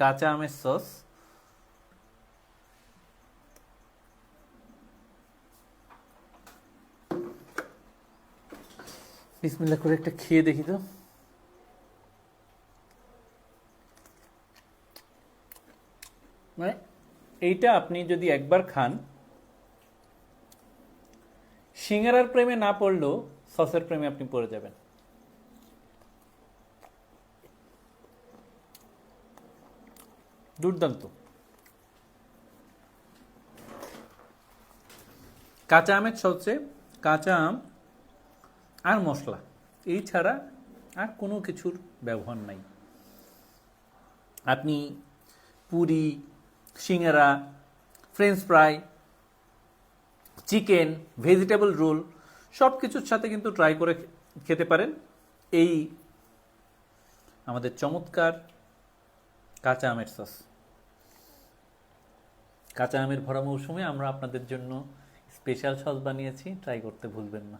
কাঁচা আমের সস। বিসমিল্লাহ করে একটা খেয়ে দেখি তো। মানে এইটা আপনি যদি একবার খান, সিঙ্গারার প্রেমে না পড়লেও সসের প্রেমে আপনি পড়ে যাবেন। দুর্দান্ত। কাঁচা আমের সসে কাঁচা আম আর মশলা, এই ছাড়া আর কোনো কিছুর ব্যবহার নাই। আপনি puri, singara, french fry, chicken, vegetable roll সব কিছুর সাথে কিন্তু ট্রাই করে খেতে পারেন এই আমাদের চমৎকার কাঁচা আমের সস। কাঁচা আমের ভরা মৌসুমে আমরা আপনাদের জন্য স্পেশাল সস বানিয়েছি, ট্রাই করতে ভুলবেন না।